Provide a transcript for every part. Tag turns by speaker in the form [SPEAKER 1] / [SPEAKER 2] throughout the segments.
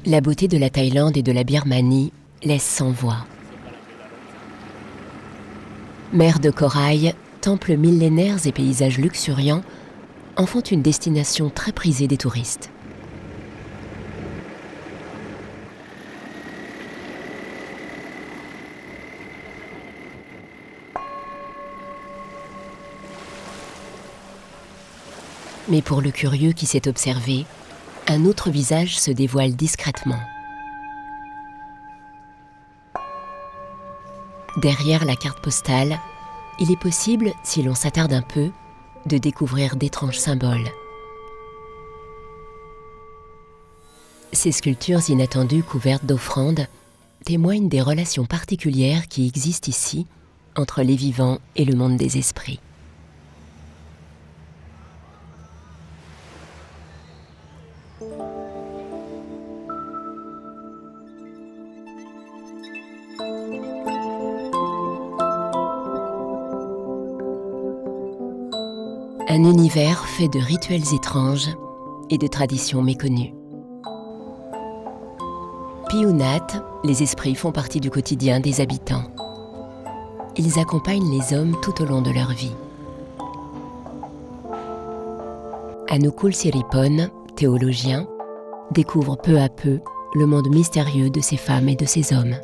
[SPEAKER 1] La beauté de la Thaïlande et de la Birmanie laisse sans voix. Mer de corail, temples millénaires et paysages luxuriants en font une destination très prisée des touristes. Mais pour le curieux qui s'est observé, un autre visage se dévoile discrètement. Derrière la carte postale, il est possible, si l'on s'attarde un peu, de découvrir d'étranges symboles. Ces sculptures inattendues couvertes d'offrandes témoignent des relations particulières qui existent ici entre les vivants et le monde des esprits. Un univers fait de rituels étranges et de traditions méconnues. Piyunat, les esprits font partie du quotidien des habitants. Ils accompagnent les hommes tout au long de leur vie. Anukul Siripon, théologien, découvre peu à peu le monde mystérieux de ces femmes et de ces hommes.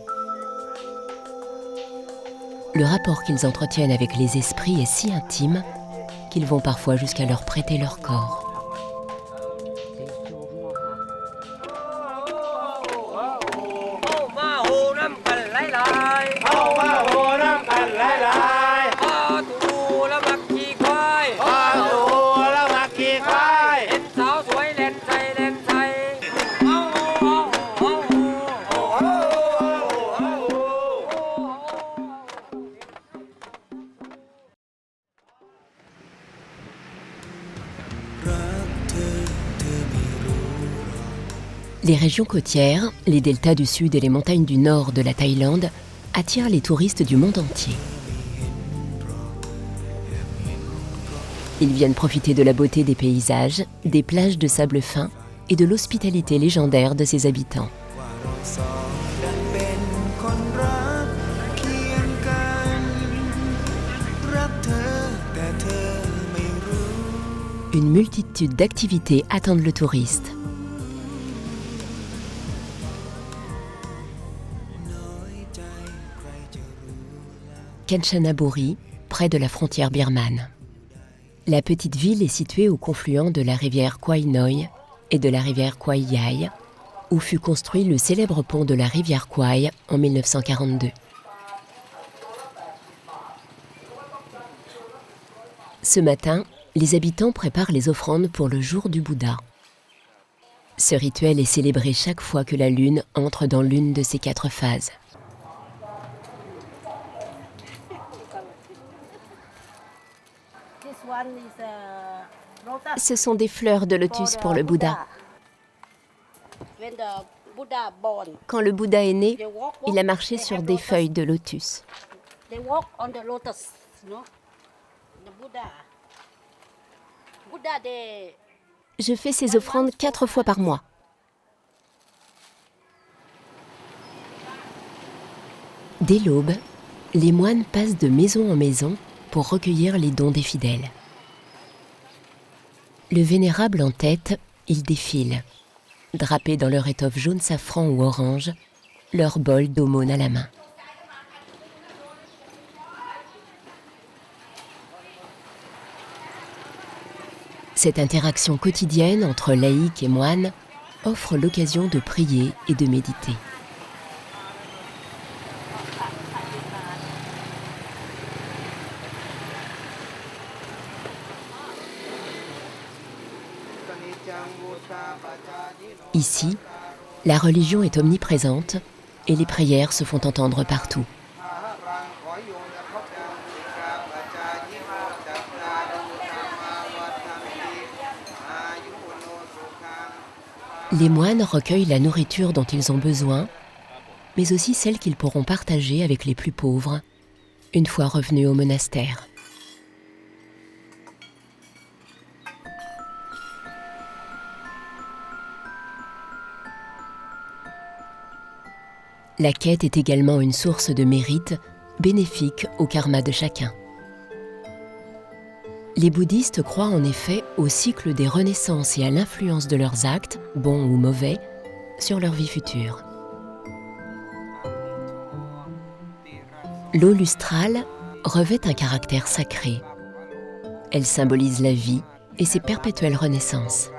[SPEAKER 1] Le rapport qu'ils entretiennent avec les esprits est si intime qu'ils vont parfois jusqu'à leur prêter leur corps. Les régions côtières, les deltas du sud et les montagnes du nord de la Thaïlande attirent les touristes du monde entier. Ils viennent profiter de la beauté des paysages, des plages de sable fin et de l'hospitalité légendaire de ses habitants. Une multitude d'activités attendent le touriste. Kanchanaburi, près de la frontière birmane. La petite ville est située au confluent de la rivière Quai Noi et de la rivière Quai Yai, où fut construit le célèbre pont de la rivière Quai en 1942. Ce matin, les habitants préparent les offrandes pour le jour du Bouddha. Ce rituel est célébré chaque fois que la lune entre dans l'une de ses 4 phases. Ce sont des fleurs de lotus pour le Bouddha. Quand le Bouddha est né, il a marché sur des feuilles de lotus. Je fais ces offrandes 4 fois par mois. Dès l'aube, les moines passent de maison en maison pour recueillir les dons des fidèles. Le vénérable en tête, ils défilent, drapés dans leur étoffe jaune safran ou orange, leur bol d'aumône à la main. Cette interaction quotidienne entre laïcs et moines offre l'occasion de prier et de méditer. Ici, la religion est omniprésente et les prières se font entendre partout. Les moines recueillent la nourriture dont ils ont besoin, mais aussi celle qu'ils pourront partager avec les plus pauvres, une fois revenus au monastère. La quête est également une source de mérite bénéfique au karma de chacun. Les bouddhistes croient en effet au cycle des renaissances et à l'influence de leurs actes, bons ou mauvais, sur leur vie future. L'eau lustrale revêt un caractère sacré. Elle symbolise la vie et ses perpétuelles renaissances.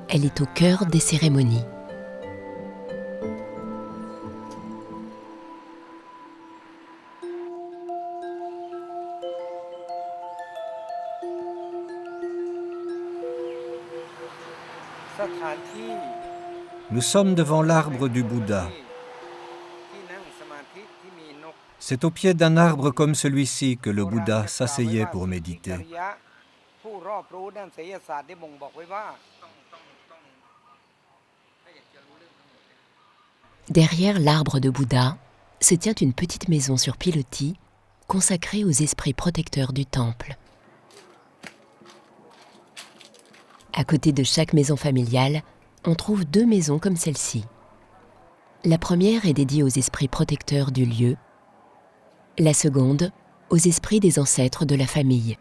[SPEAKER 1] Elle est au cœur des cérémonies.
[SPEAKER 2] Nous sommes devant l'arbre du Bouddha. C'est au pied d'un arbre comme celui-ci que le Bouddha s'asseyait pour méditer.
[SPEAKER 1] Derrière l'arbre de Bouddha se tient une petite maison sur pilotis consacrée aux esprits protecteurs du temple. À côté de chaque maison familiale, on trouve 2 maisons comme celle-ci. La première est dédiée aux esprits protecteurs du lieu, la seconde aux esprits des ancêtres de la famille.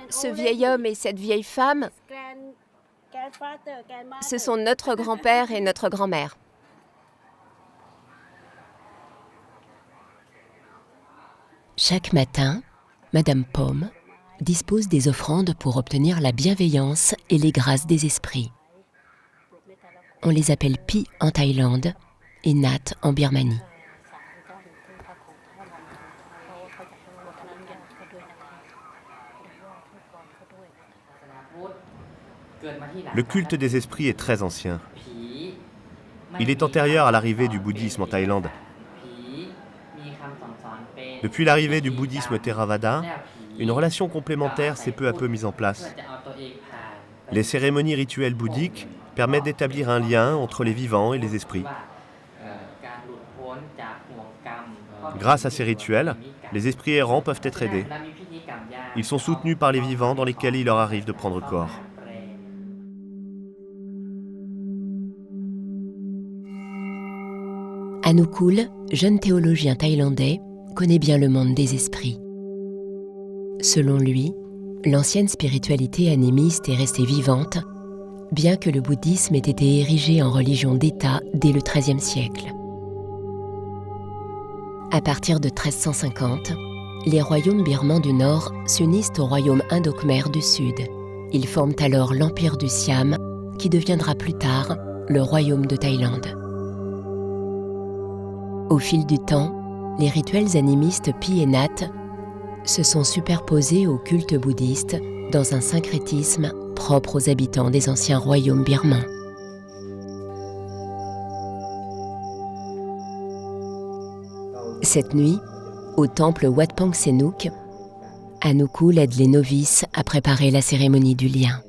[SPEAKER 3] Ce vieil homme et cette vieille femme, ce sont notre grand-père et notre grand-mère.
[SPEAKER 1] Chaque matin, Madame Pomme dispose des offrandes pour obtenir la bienveillance et les grâces des esprits. On les appelle Pi en Thaïlande et Nat en Birmanie.
[SPEAKER 4] Le culte des esprits est très ancien. Il est antérieur à l'arrivée du bouddhisme en Thaïlande. Depuis l'arrivée du bouddhisme Theravada, une relation complémentaire s'est peu à peu mise en place. Les cérémonies rituelles bouddhiques permettent d'établir un lien entre les vivants et les esprits. Grâce à ces rituels, les esprits errants peuvent être aidés. Ils sont soutenus par les vivants dans lesquels il leur arrive de prendre corps.
[SPEAKER 1] Anukul, jeune théologien thaïlandais, connaît bien le monde des esprits. Selon lui, l'ancienne spiritualité animiste est restée vivante, bien que le bouddhisme ait été érigé en religion d'État dès le XIIIe siècle. À partir de 1350, les royaumes birmans du Nord s'unissent au royaume indo-khmer du Sud. Ils forment alors l'Empire du Siam, qui deviendra plus tard le royaume de Thaïlande. Au fil du temps, les rituels animistes Pi et Nat se sont superposés au culte bouddhiste dans un syncrétisme propre aux habitants des anciens royaumes birmans. Cette nuit, au temple Wat Pong Senuk, Anukul aide les novices à préparer la cérémonie du lien.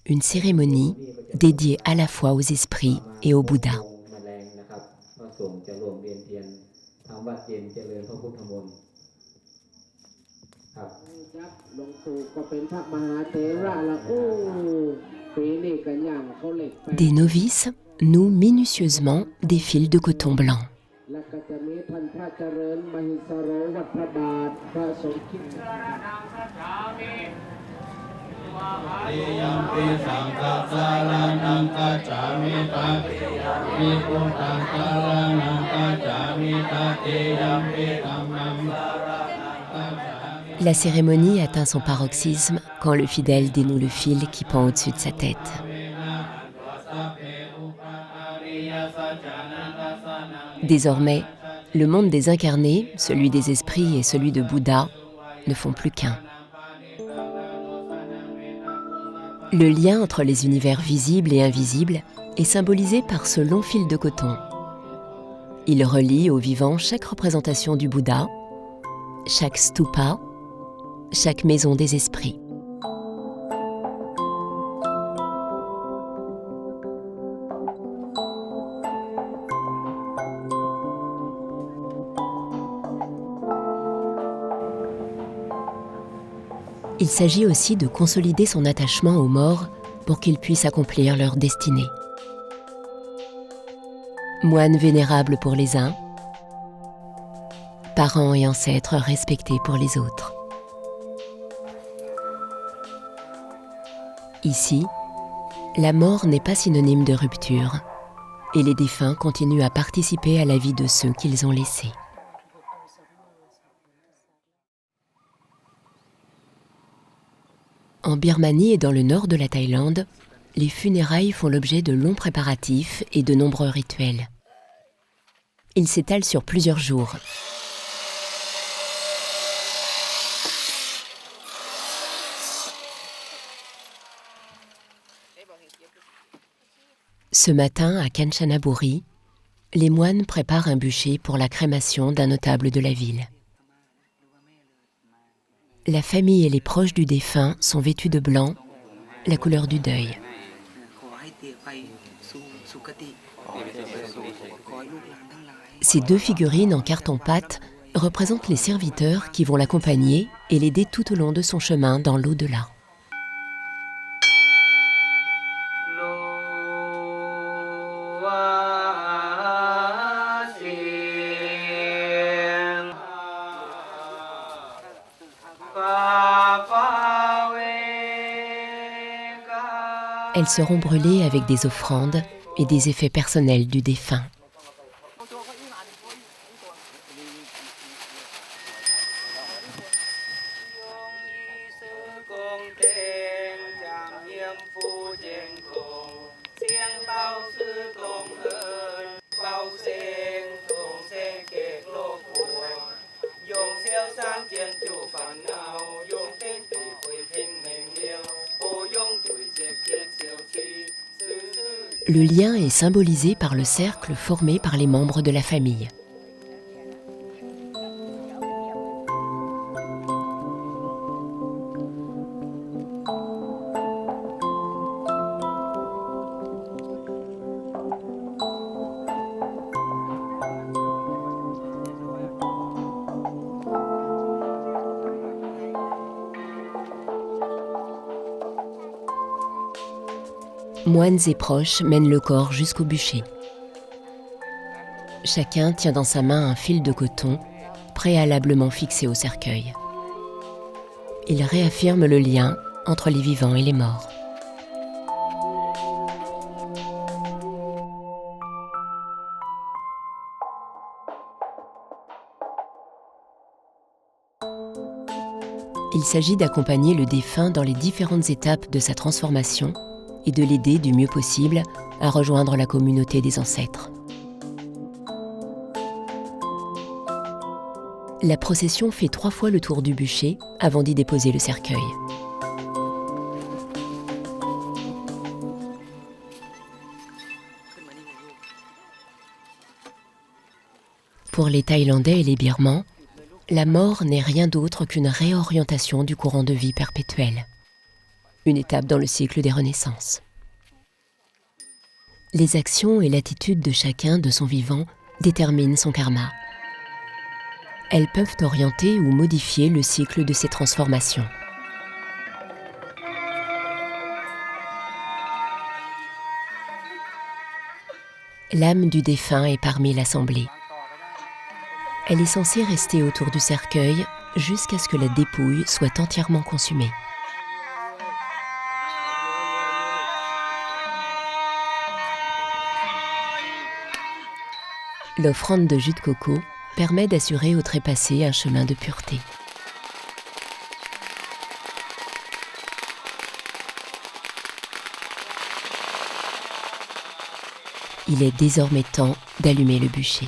[SPEAKER 1] Une cérémonie dédiée à la fois aux esprits et au Bouddha. Des novices nouent minutieusement des fils de coton blanc. La cérémonie atteint son paroxysme quand le fidèle dénoue le fil qui pend au-dessus de sa tête. Désormais, le monde des incarnés, celui des esprits et celui de Bouddha, ne font plus qu'un. Le lien entre les univers visibles et invisibles est symbolisé par ce long fil de coton. Il relie aux vivants chaque représentation du Bouddha, chaque stupa, chaque maison des esprits. Il s'agit aussi de consolider son attachement aux morts pour qu'ils puissent accomplir leur destinée. Moines vénérables pour les uns, parents et ancêtres respectés pour les autres. Ici, la mort n'est pas synonyme de rupture et les défunts continuent à participer à la vie de ceux qu'ils ont laissés. En Birmanie et dans le nord de la Thaïlande, les funérailles font l'objet de longs préparatifs et de nombreux rituels. Ils s'étalent sur plusieurs jours. Ce matin, à Kanchanaburi, les moines préparent un bûcher pour la crémation d'un notable de la ville. La famille et les proches du défunt sont vêtus de blanc, la couleur du deuil. Ces deux figurines en carton-pâte représentent les serviteurs qui vont l'accompagner et l'aider tout au long de son chemin dans l'au-delà. Elles seront brûlées avec des offrandes et des effets personnels du défunt. Le lien est symbolisé par le cercle formé par les membres de la famille. Moines et proches mènent le corps jusqu'au bûcher. Chacun tient dans sa main un fil de coton préalablement fixé au cercueil. Il réaffirme le lien entre les vivants et les morts. Il s'agit d'accompagner le défunt dans les différentes étapes de sa transformation et de l'aider du mieux possible à rejoindre la communauté des ancêtres. La procession fait 3 fois le tour du bûcher avant d'y déposer le cercueil. Pour les Thaïlandais et les Birmans, la mort n'est rien d'autre qu'une réorientation du courant de vie perpétuel. Une étape dans le cycle des renaissances. Les actions et l'attitude de chacun de son vivant déterminent son karma. Elles peuvent orienter ou modifier le cycle de ses transformations. L'âme du défunt est parmi l'assemblée. Elle est censée rester autour du cercueil jusqu'à ce que la dépouille soit entièrement consumée. L'offrande de jus de coco permet d'assurer au trépassé un chemin de pureté. Il est désormais temps d'allumer le bûcher.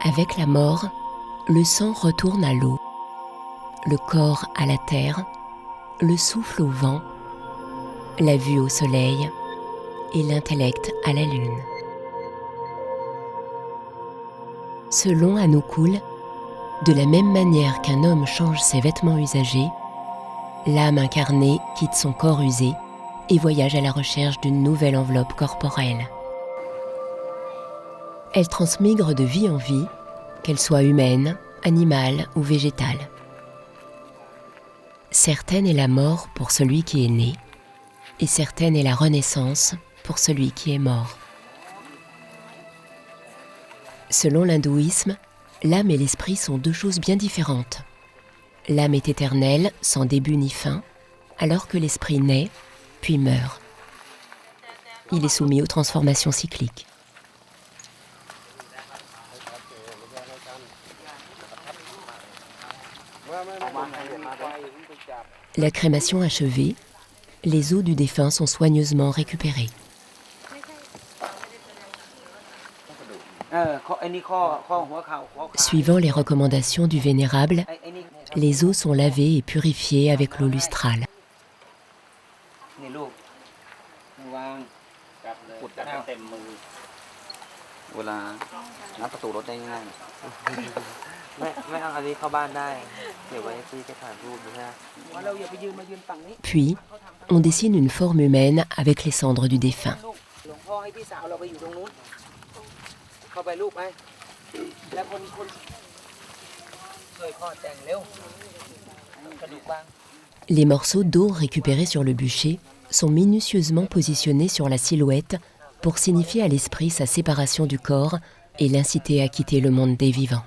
[SPEAKER 1] Avec la mort, le sang retourne à l'eau. le corps à la terre, le souffle au vent, la vue au soleil et l'intellect à la lune. Selon Anukul, de la même manière qu'un homme change ses vêtements usagés, l'âme incarnée quitte son corps usé et voyage à la recherche d'une nouvelle enveloppe corporelle. Elle transmigre de vie en vie, qu'elle soit humaine, animale ou végétale. Certaine est la mort pour celui qui est né, et certaine est la renaissance pour celui qui est mort. Selon l'hindouisme, l'âme et l'esprit sont deux choses bien différentes. L'âme est éternelle, sans début ni fin, alors que l'esprit naît, puis meurt. Il est soumis aux transformations cycliques. La crémation achevée, les os du défunt sont soigneusement récupérés. Suivant les recommandations du Vénérable, les os sont lavés et purifiés avec l'eau lustrale. Puis, on dessine une forme humaine avec les cendres du défunt. Les morceaux d'eau récupérés sur le bûcher sont minutieusement positionnés sur la silhouette pour signifier à l'esprit sa séparation du corps et l'inciter à quitter le monde des vivants.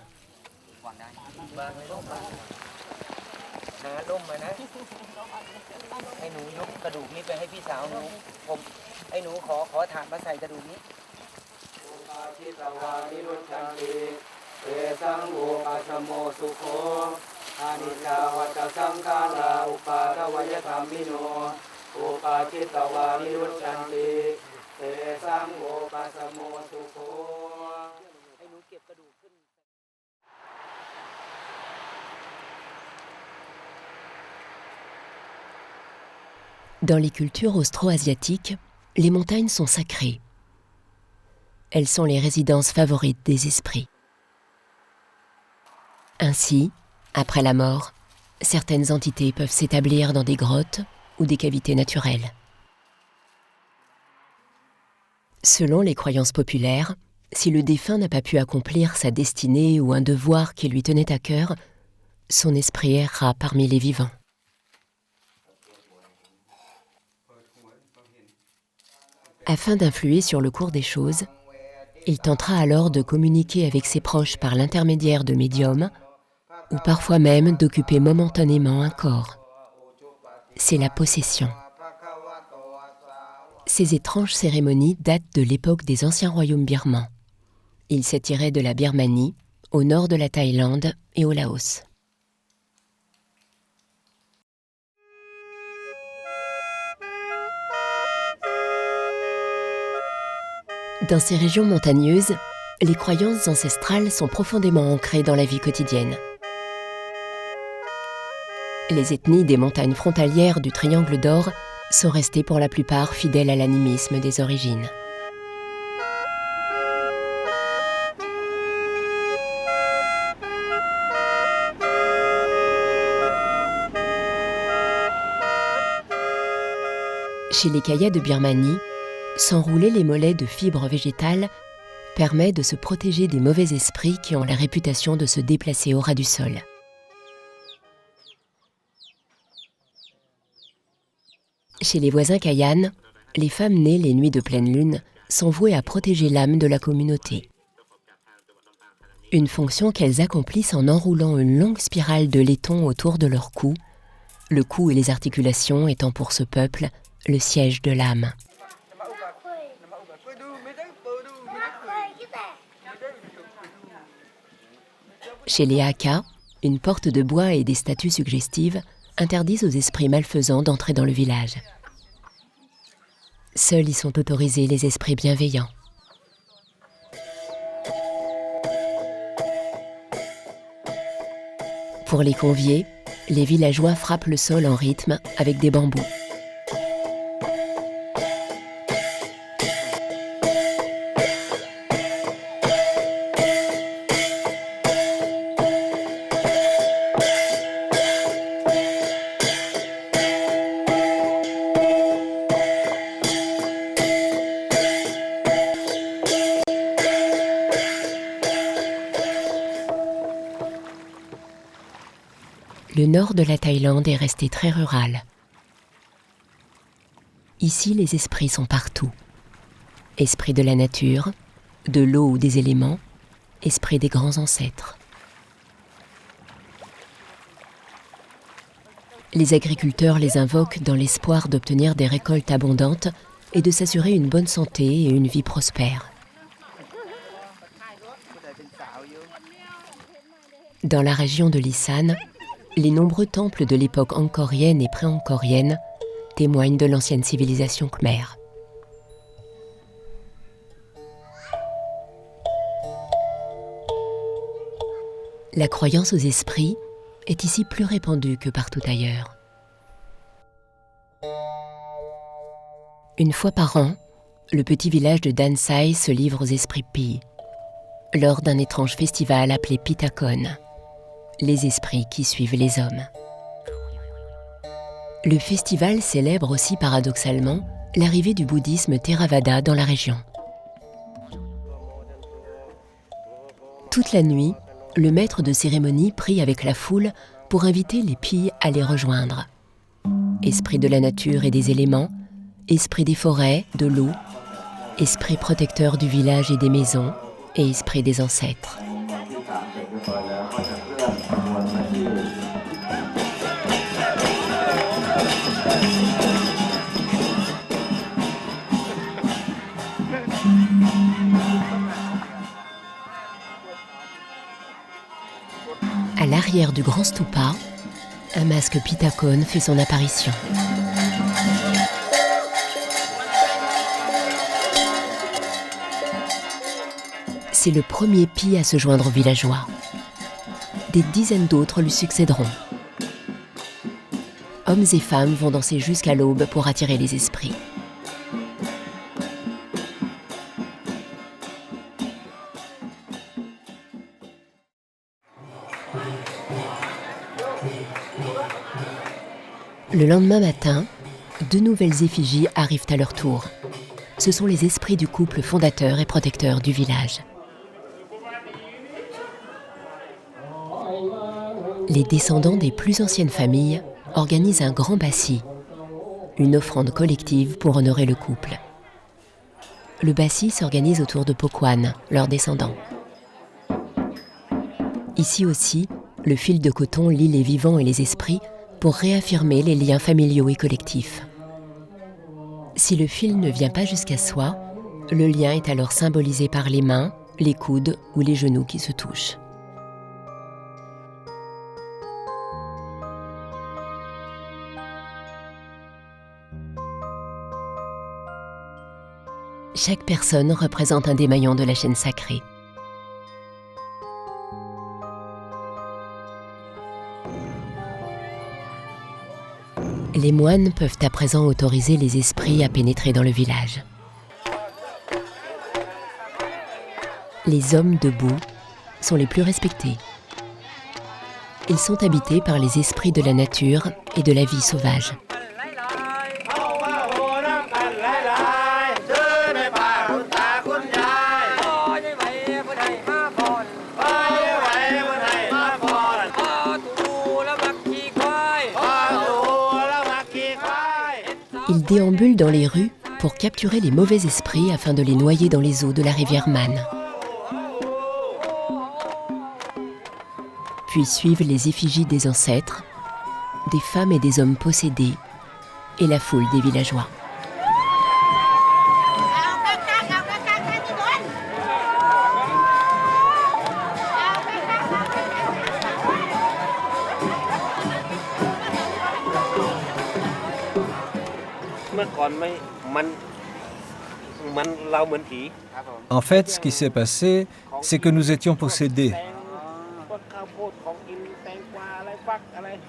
[SPEAKER 1] Dans les cultures austro-asiatiques, les montagnes sont sacrées. Elles sont les résidences favorites des esprits. Ainsi, après la mort, certaines entités peuvent s'établir dans des grottes ou des cavités naturelles. Selon les croyances populaires, si le défunt n'a pas pu accomplir sa destinée ou un devoir qui lui tenait à cœur, son esprit errera parmi les vivants. Afin d'influer sur le cours des choses, il tentera alors de communiquer avec ses proches par l'intermédiaire de médiums ou parfois même d'occuper momentanément un corps. C'est la possession. Ces étranges cérémonies datent de l'époque des anciens royaumes birmans. Ils s'étiraient de la Birmanie, au nord de la Thaïlande et au Laos. Dans ces régions montagneuses, les croyances ancestrales sont profondément ancrées dans la vie quotidienne. Les ethnies des montagnes frontalières du Triangle d'Or sont restées pour la plupart fidèles à l'animisme des origines. Chez les Kayas de Birmanie, s'enrouler les mollets de fibres végétales permet de se protéger des mauvais esprits qui ont la réputation de se déplacer au ras du sol. Chez les voisins Kayan, les femmes nées les nuits de pleine lune sont vouées à protéger l'âme de la communauté. Une fonction qu'elles accomplissent en enroulant une longue spirale de laiton autour de leur cou, le cou et les articulations étant pour ce peuple le siège de l'âme. Chez les Hakka, une porte de bois et des statues suggestives interdisent aux esprits malfaisants d'entrer dans le village. Seuls y sont autorisés les esprits bienveillants. Pour les conviés, les villageois frappent le sol en rythme avec des bambous. Le nord de la Thaïlande est resté très rural. Ici, les esprits sont partout. Esprits de la nature, de l'eau ou des éléments, esprits des grands ancêtres. Les agriculteurs les invoquent dans l'espoir d'obtenir des récoltes abondantes et de s'assurer une bonne santé et une vie prospère. Dans la région de l'Isan, les nombreux temples de l'époque angkorienne et pré-angkorienne témoignent de l'ancienne civilisation khmère. La croyance aux esprits est ici plus répandue que partout ailleurs. Une fois par an, le petit village de Dansai se livre aux esprits Pi, lors d'un étrange festival appelé Pitakon, les esprits qui suivent les hommes. Le festival célèbre aussi paradoxalement l'arrivée du bouddhisme Theravada dans la région. Toute la nuit, le maître de cérémonie prie avec la foule pour inviter les Pi à les rejoindre. Esprit de la nature et des éléments, esprit des forêts, de l'eau, esprit protecteur du village et des maisons, et esprit des ancêtres. À l'arrière du grand stupa, un masque Pitakon fait son apparition. C'est le premier Pi à se joindre aux villageois. Des dizaines d'autres lui succéderont. Hommes et femmes vont danser jusqu'à l'aube pour attirer les esprits. Le lendemain matin, 2 nouvelles effigies arrivent à leur tour. Ce sont les esprits du couple fondateur et protecteur du village. Les descendants des plus anciennes familles organisent un grand bassi, une offrande collective pour honorer le couple. Le bassi s'organise autour de Pokwan, leurs descendants. Ici aussi, le fil de coton lie les vivants et les esprits pour réaffirmer les liens familiaux et collectifs. Si le fil ne vient pas jusqu'à soi, le lien est alors symbolisé par les mains, les coudes ou les genoux qui se touchent. Chaque personne représente un des maillons de la chaîne sacrée. Les moines peuvent à présent autoriser les esprits à pénétrer dans le village. Les hommes debout sont les plus respectés. Ils sont habités par les esprits de la nature et de la vie sauvage. Ils déambulent dans les rues pour capturer les mauvais esprits afin de les noyer dans les eaux de la rivière Man. Puis suivent les effigies des ancêtres, des femmes et des hommes possédés et la foule des villageois.
[SPEAKER 2] En fait, ce qui s'est passé, c'est que nous étions possédés.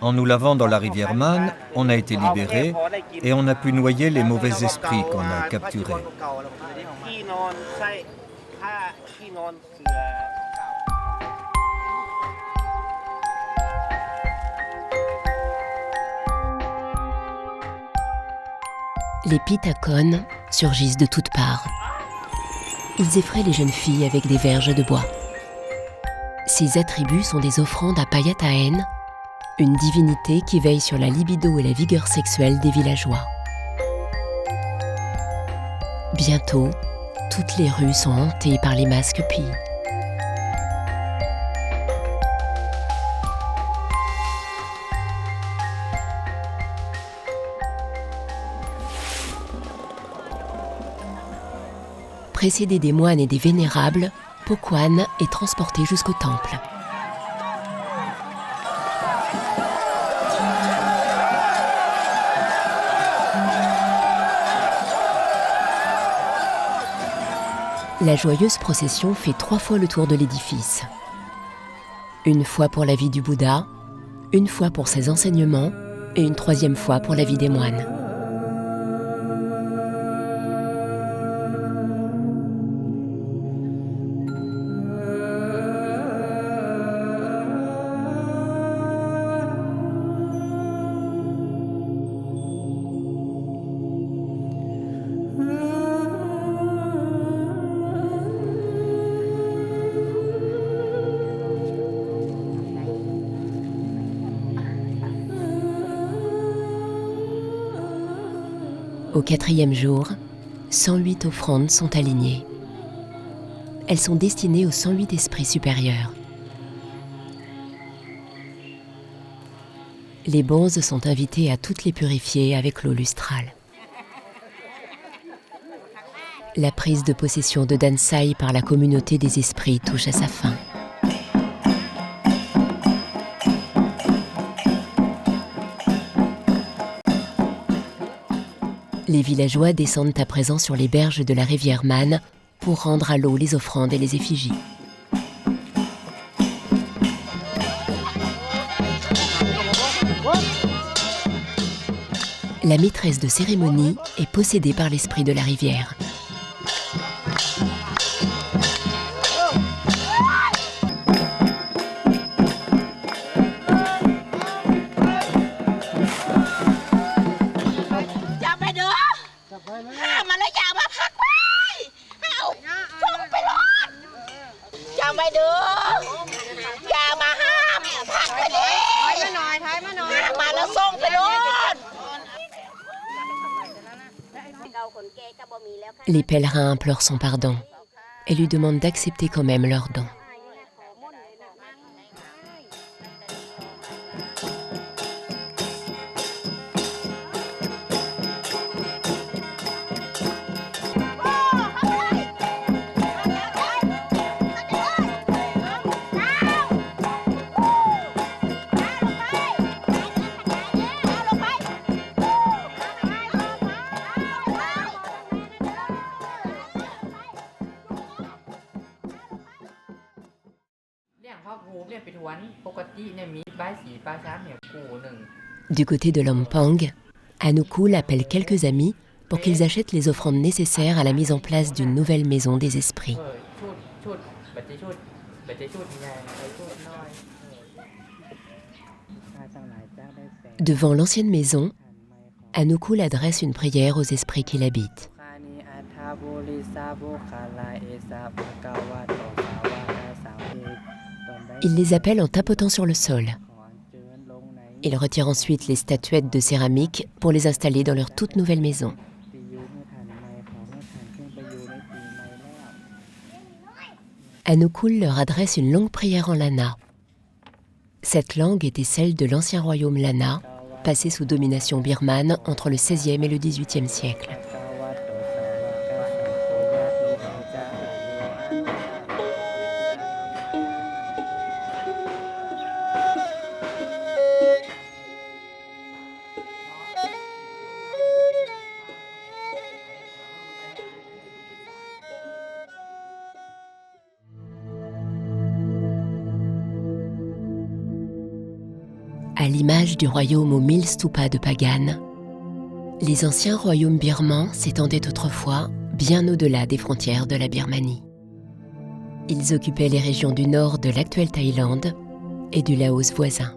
[SPEAKER 2] En nous lavant dans la rivière Man, on a été libérés et on a pu noyer les mauvais esprits qu'on a capturés.
[SPEAKER 1] Les Pitacon surgissent de toutes parts. Ils effraient les jeunes filles avec des verges de bois. Ces attributs sont des offrandes à Payataen, une divinité qui veille sur la libido et la vigueur sexuelle des villageois. Bientôt, toutes les rues sont hantées par les masques pis. Précédé des moines et des vénérables, Pokwan est transporté jusqu'au temple. La joyeuse procession fait 3 fois le tour de l'édifice. Une fois pour la vie du Bouddha, une fois pour ses enseignements et une 3e fois pour la vie des moines. Au 4e jour, 108 offrandes sont alignées. Elles sont destinées aux 108 esprits supérieurs. Les bonzes sont invités à toutes les purifier avec l'eau lustrale. La prise de possession de Dansai par la communauté des esprits touche à sa fin. Les villageois descendent à présent sur les berges de la rivière Man pour rendre à l'eau les offrandes et les effigies. La maîtresse de cérémonie est possédée par l'esprit de la rivière. Les pèlerins implorent son pardon et lui demandent d'accepter quand même leurs dons. Du côté de Lompang, Anukul appelle quelques amis pour qu'ils achètent les offrandes nécessaires à la mise en place d'une nouvelle maison des esprits. Devant l'ancienne maison, Anukul adresse une prière aux esprits qui l'habitent. Il les appelle en tapotant sur le sol. Il retire ensuite les statuettes de céramique pour les installer dans leur toute nouvelle maison. Anukul leur adresse une longue prière en lana. Cette langue était celle de l'ancien royaume Lana, passé sous domination birmane entre le XVIe et le XVIIIe siècle. À l'image du royaume aux 1000 stupas de Pagan, les anciens royaumes birmans s'étendaient autrefois bien au-delà des frontières de la Birmanie. Ils occupaient les régions du nord de l'actuelle Thaïlande et du Laos voisin.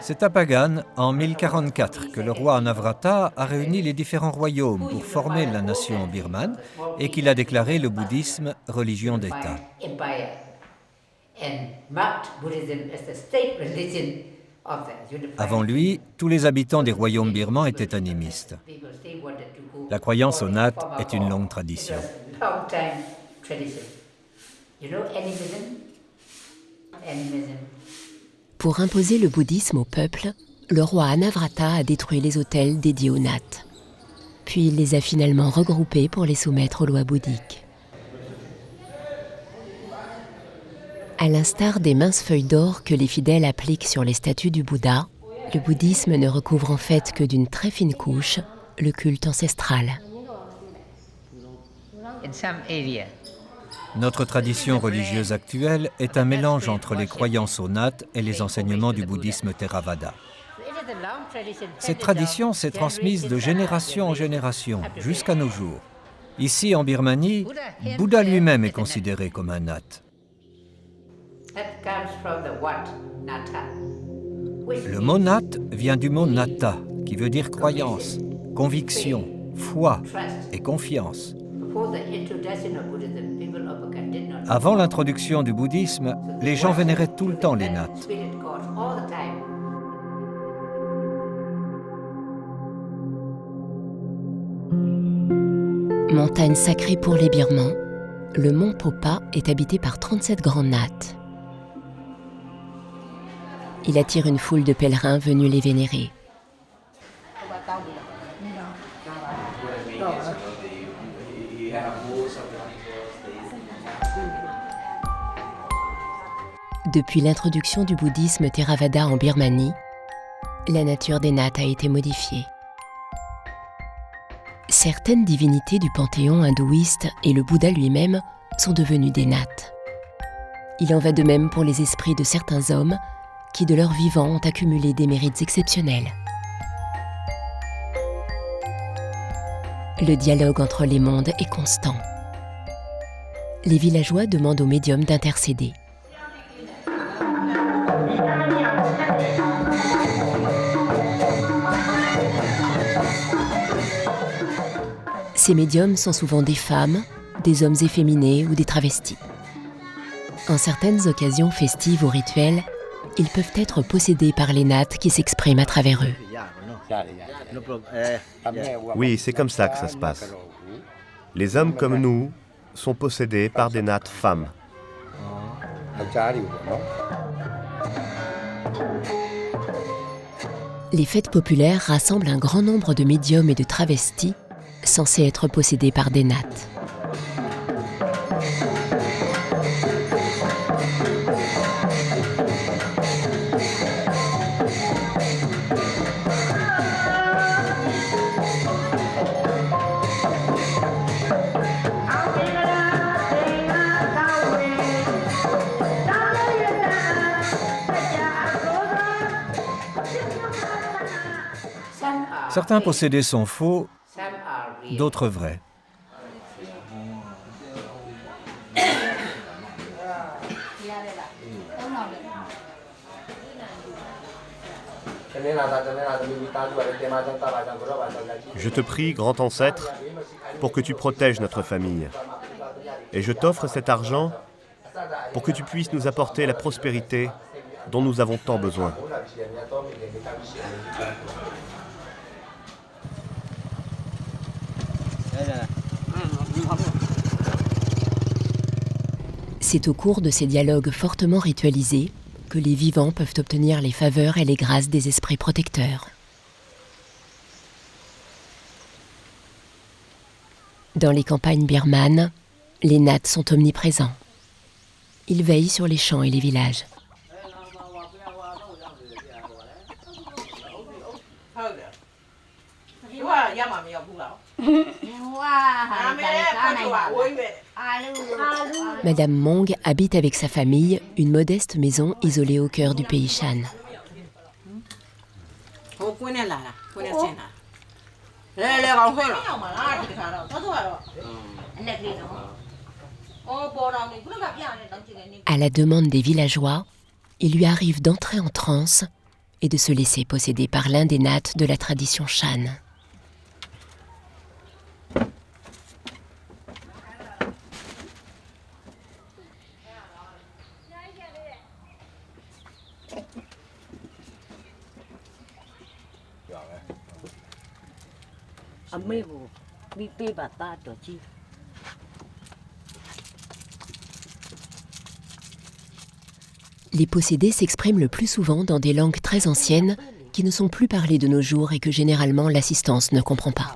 [SPEAKER 2] C'est à Pagan, en 1044, que le roi Anavrata a réuni les différents royaumes pour former la nation birmane et qu'il a déclaré le bouddhisme religion d'État. Avant lui, tous les habitants des royaumes birmans étaient animistes. La croyance au Nat est une longue tradition.
[SPEAKER 1] Pour imposer le bouddhisme au peuple, le roi Anavrata a détruit les autels dédiés aux Nat. Puis il les a finalement regroupés pour les soumettre aux lois bouddhiques. À l'instar des minces feuilles d'or que les fidèles appliquent sur les statues du Bouddha, le bouddhisme ne recouvre en fait que d'une très fine couche le culte ancestral.
[SPEAKER 2] Notre tradition religieuse actuelle est un mélange entre les croyances au Nat et les enseignements du bouddhisme Theravada. Cette tradition s'est transmise de génération en génération jusqu'à nos jours. Ici, en Birmanie, Bouddha lui-même est considéré comme un Nat. Le mot Nat vient du mot Nata, qui veut dire croyance, conviction, foi et confiance. Avant l'introduction du bouddhisme, les gens vénéraient tout le temps les Nats.
[SPEAKER 1] Montagne sacrée pour les Birmans, le mont Popa est habité par 37 grands Nats. Il attire une foule de pèlerins venus les vénérer. Depuis l'introduction du bouddhisme Theravada en Birmanie, la nature des Nats a été modifiée. Certaines divinités du panthéon hindouiste et le Bouddha lui-même sont devenus des Nats. Il en va de même pour les esprits de certains hommes qui, de leur vivant, ont accumulé des mérites exceptionnels. Le dialogue entre les mondes est constant. Les villageois demandent aux médiums d'intercéder. Ces médiums sont souvent des femmes, des hommes efféminés ou des travestis. En certaines occasions festives ou rituelles, ils peuvent être possédés par les Nats qui s'expriment à travers eux.
[SPEAKER 4] Oui, c'est comme ça que ça se passe. Les hommes comme nous sont possédés par des Nats femmes.
[SPEAKER 1] Les fêtes populaires rassemblent un grand nombre de médiums et de travestis censés être possédés par des Nats.
[SPEAKER 2] Certains possédés sont faux, d'autres vrais.
[SPEAKER 4] Je te prie, grand ancêtre, pour que tu protèges notre famille. Et je t'offre cet argent pour que tu puisses nous apporter la prospérité dont nous avons tant besoin.
[SPEAKER 1] C'est au cours de ces dialogues fortement ritualisés que les vivants peuvent obtenir les faveurs et les grâces des esprits protecteurs. Dans les campagnes birmanes, les Nats sont omniprésents. Ils veillent sur les champs et les villages. Madame Mong habite avec sa famille une modeste maison isolée au cœur du pays Shan. À la demande des villageois, il lui arrive d'entrer en transe et de se laisser posséder par l'un des nattes de la tradition Shan. Les possédés s'expriment le plus souvent dans des langues très anciennes qui ne sont plus parlées de nos jours et que généralement l'assistance ne comprend pas.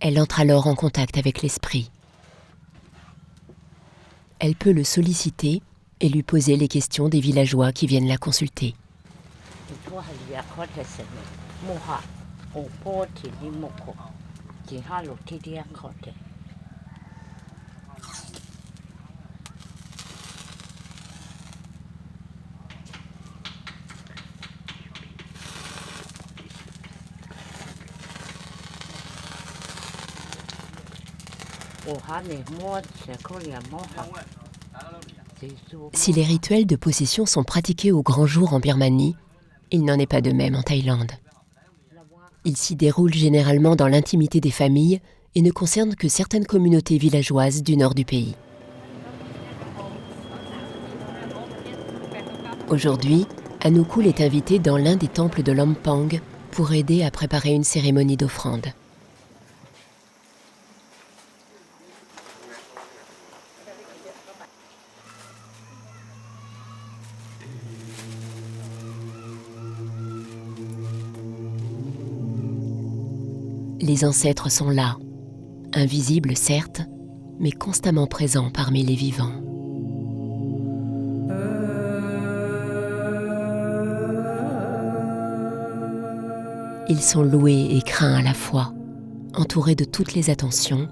[SPEAKER 1] Elle entre alors en contact avec l'esprit. Elle peut le solliciter et lui poser les questions des villageois qui viennent la consulter. Si les rituels de possession sont pratiqués au grand jour en Birmanie, il n'en est pas de même en Thaïlande. Ils s'y déroulent généralement dans l'intimité des familles et ne concernent que certaines communautés villageoises du nord du pays. Aujourd'hui, Anukul est invité dans l'un des temples de Lampang pour aider à préparer une cérémonie d'offrande. Les ancêtres sont là, invisibles certes, mais constamment présents parmi les vivants. Ils sont loués et craints à la fois, entourés de toutes les attentions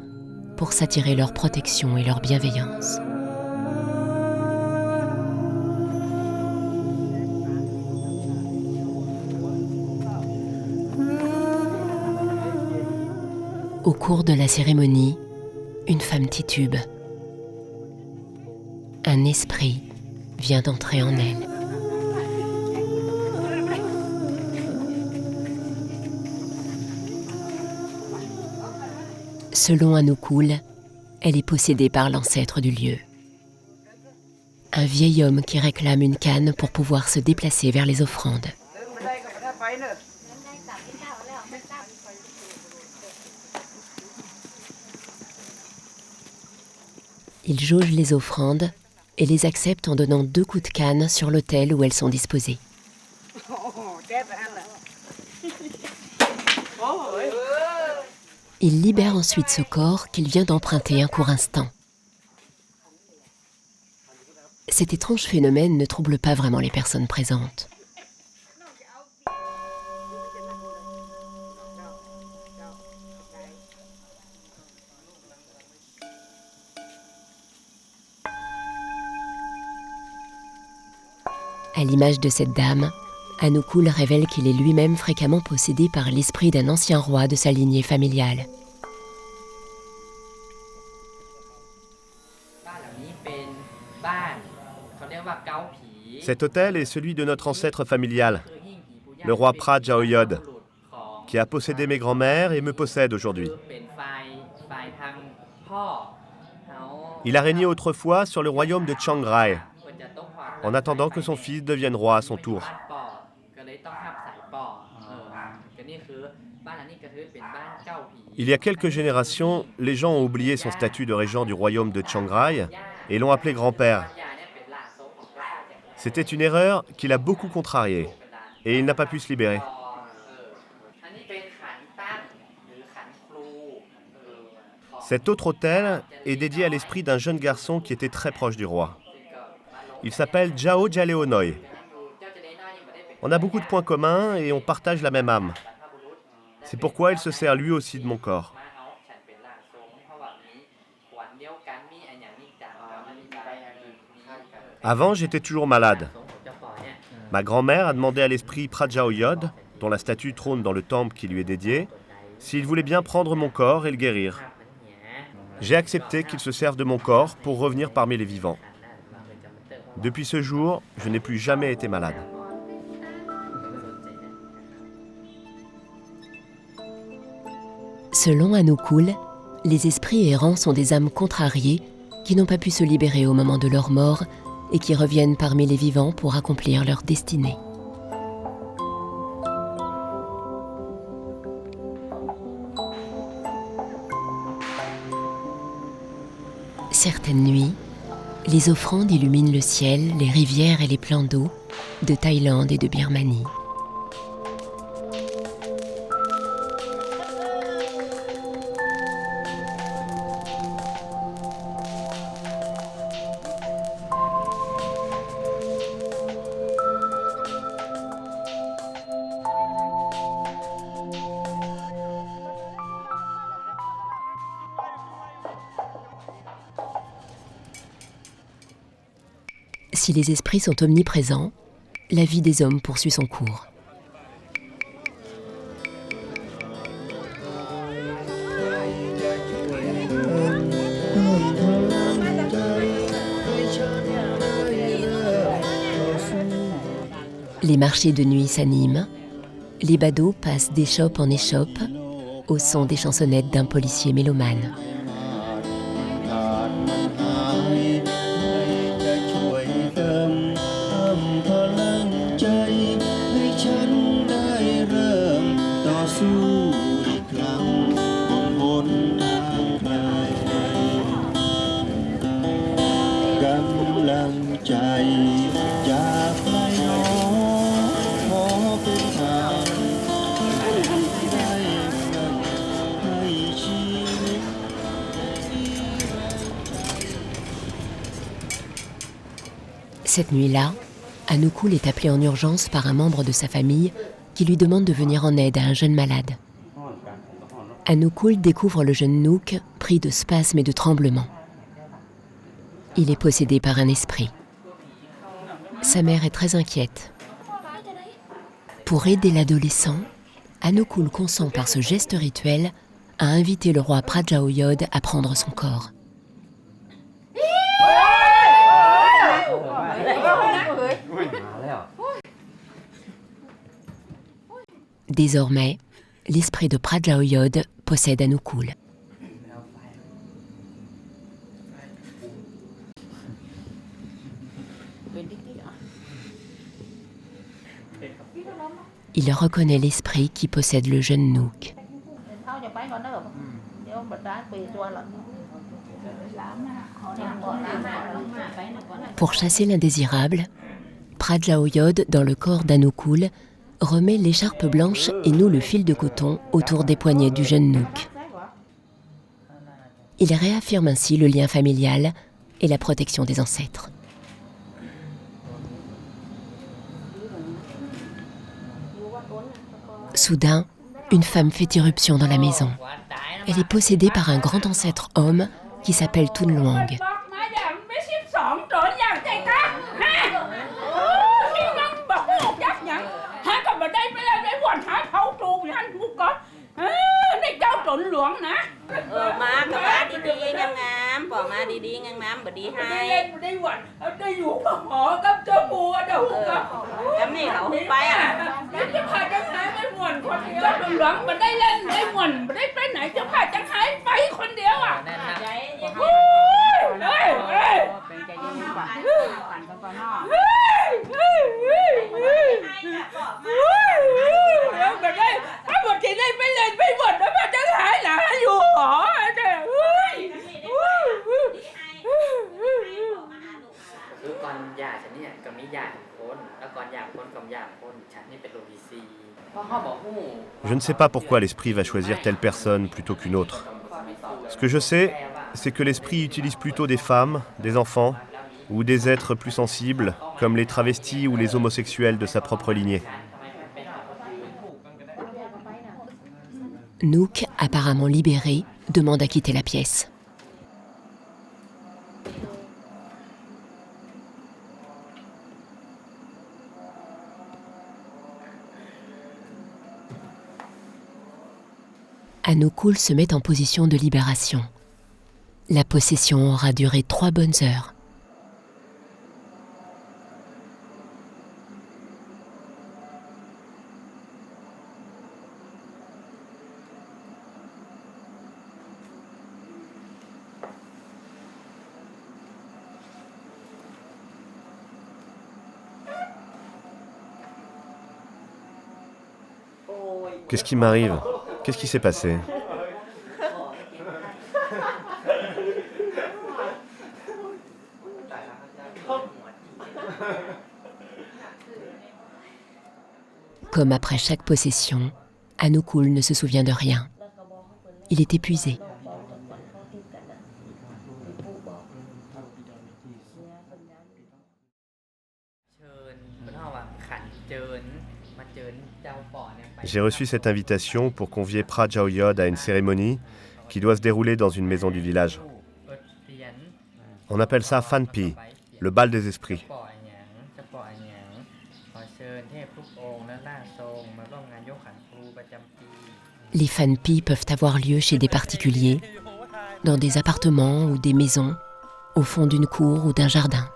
[SPEAKER 1] pour s'attirer leur protection et leur bienveillance. Au cours de la cérémonie, une femme titube. Un esprit vient d'entrer en elle. Selon Anukul, elle est possédée par l'ancêtre du lieu. Un vieil homme qui réclame une canne pour pouvoir se déplacer vers les offrandes. Il jauge les offrandes et les accepte en donnant 2 coups de canne sur l'autel où elles sont disposées. Il libère ensuite ce corps qu'il vient d'emprunter un court instant. Cet étrange phénomène ne trouble pas vraiment les personnes présentes. À l'image de cette dame, Anukul révèle qu'il est lui-même fréquemment possédé par l'esprit d'un ancien roi de sa lignée familiale.
[SPEAKER 4] Cet hôtel est celui de notre ancêtre familial. le roi Phra Jaoyod, qui a possédé mes grands-mères et me possède aujourd'hui. Il a régné autrefois sur le royaume de Chiang Rai, en attendant que son fils devienne roi à son tour. Il y a quelques générations, les gens ont oublié son statut de régent du royaume de Chiang Rai et l'ont appelé grand-père. C'était une erreur qui l'a beaucoup contrarié, et il n'a pas pu se libérer. Cet autre autel est dédié à l'esprit d'un jeune garçon qui était très proche du roi. Il s'appelle Jao Jaleonoy. On a beaucoup de points communs et on partage la même âme. C'est pourquoi il se sert lui aussi de mon corps. Avant, j'étais toujours malade. Ma grand-mère a demandé à l'esprit Phra Jaoyod, dont la statue trône dans le temple qui lui est dédié, s'il voulait bien prendre mon corps et le guérir. J'ai accepté qu'il se serve de mon corps pour revenir parmi les vivants. Depuis ce jour, je n'ai plus jamais été malade.
[SPEAKER 1] Selon Anukul, les esprits errants sont des âmes contrariées qui n'ont pas pu se libérer au moment de leur mort et qui reviennent parmi les vivants pour accomplir leur destinée. Certaines nuits, les offrandes illuminent le ciel, les rivières et les plans d'eau de Thaïlande et de Birmanie. Si les esprits sont omniprésents, la vie des hommes poursuit son cours. Les marchés de nuit s'animent, les badauds passent d'échoppe en échoppe au son des chansonnettes d'un policier mélomane. Cette nuit-là, Anukul est appelé en urgence par un membre de sa famille qui lui demande de venir en aide à un jeune malade. Anukul découvre le jeune Nook pris de spasmes et de tremblements. Il est possédé par un esprit. Sa mère est très inquiète. Pour aider l'adolescent, Anukul consent par ce geste rituel à inviter le roi Phra Jaoyod à prendre son corps. Désormais, l'esprit de Phra Jaoyod possède Anukul. Il reconnaît l'esprit qui possède le jeune Nook. Pour chasser l'indésirable, Phra Jaoyod, dans le corps d'Anukul, remet l'écharpe blanche et noue le fil de coton autour des poignets du jeune Nook. Il réaffirme ainsi le lien familial et la protection des ancêtres. Soudain, une femme fait irruption dans la maison. Elle est possédée par un grand ancêtre homme qui s'appelle Thun Luang.
[SPEAKER 4] Je ne sais pas pourquoi l'esprit va choisir telle personne plutôt qu'une autre. Ce que je sais, c'est que l'esprit utilise plutôt des femmes, des enfants, ou des êtres plus sensibles, comme les travestis ou les homosexuels de sa propre lignée.
[SPEAKER 1] Nook, apparemment libéré, demande à quitter la pièce. Anukul se met en position de libération. La possession aura duré 3 bonnes heures.
[SPEAKER 4] Qu'est-ce qui m'arrive? Qu'est-ce qui s'est passé?
[SPEAKER 1] Comme après chaque possession, Anukul ne se souvient de rien. Il est épuisé.
[SPEAKER 4] J'ai reçu cette invitation pour convier Phra Jao Yod à une cérémonie qui doit se dérouler dans une maison du village. On appelle ça Phan Pi, le bal des esprits.
[SPEAKER 1] Les Phan Pi peuvent avoir lieu chez des particuliers, dans des appartements ou des maisons, au fond d'une cour ou d'un jardin.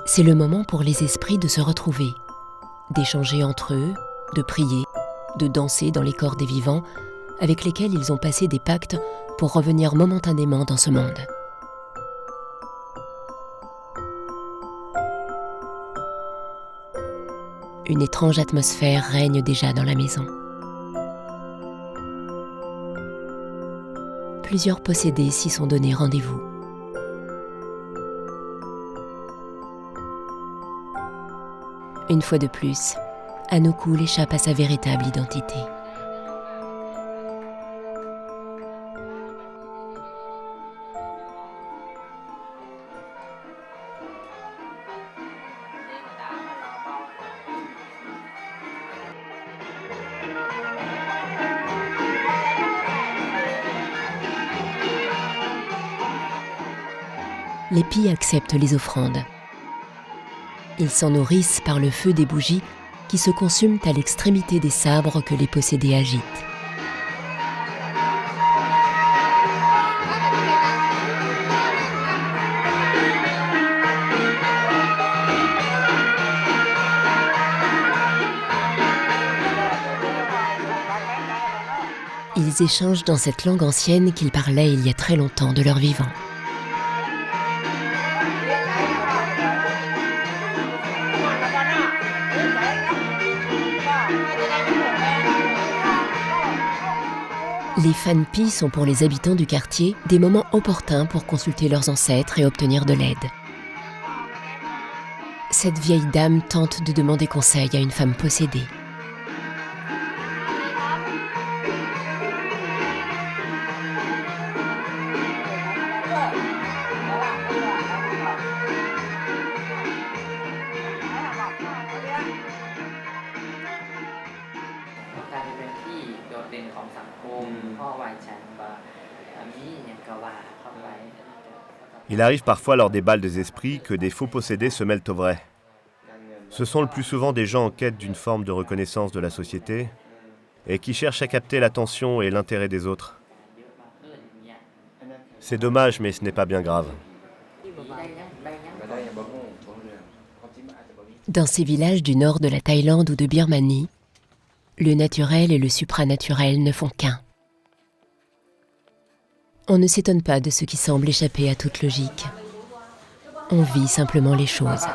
[SPEAKER 1] C'est le moment pour les esprits de se retrouver, d'échanger entre eux, de prier, de danser dans les corps des vivants avec lesquels ils ont passé des pactes pour revenir momentanément dans ce monde. Une étrange atmosphère règne déjà dans la maison. Plusieurs possédés s'y sont donné rendez-vous. Une fois de plus, Anukul échappe à sa véritable identité. Les Pi acceptent les offrandes. Ils s'en nourrissent par le feu des bougies qui se consument à l'extrémité des sabres que les possédés agitent. Ils échangent dans cette langue ancienne qu'ils parlaient il y a très longtemps de leur vivant. Les Phan Pi sont pour les habitants du quartier des moments opportuns pour consulter leurs ancêtres et obtenir de l'aide. Cette vieille dame tente de demander conseil à une femme possédée.
[SPEAKER 4] Il arrive parfois lors des bals des esprits que des faux possédés se mêlent au vrai. Ce sont le plus souvent des gens en quête d'une forme de reconnaissance de la société et qui cherchent à capter l'attention et l'intérêt des autres. C'est dommage, mais ce n'est pas bien grave.
[SPEAKER 1] Dans ces villages du nord de la Thaïlande ou de Birmanie, le naturel et le supranaturel ne font qu'un. On ne s'étonne pas de ce qui semble échapper à toute logique. On vit simplement les choses.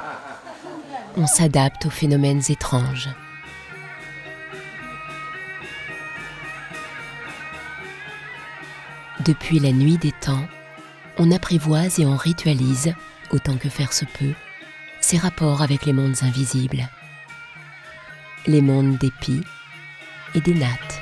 [SPEAKER 1] On s'adapte aux phénomènes étranges. Depuis la nuit des temps, on apprivoise et on ritualise, autant que faire se peut, ses rapports avec les mondes invisibles. Les mondes des pis et des nattes.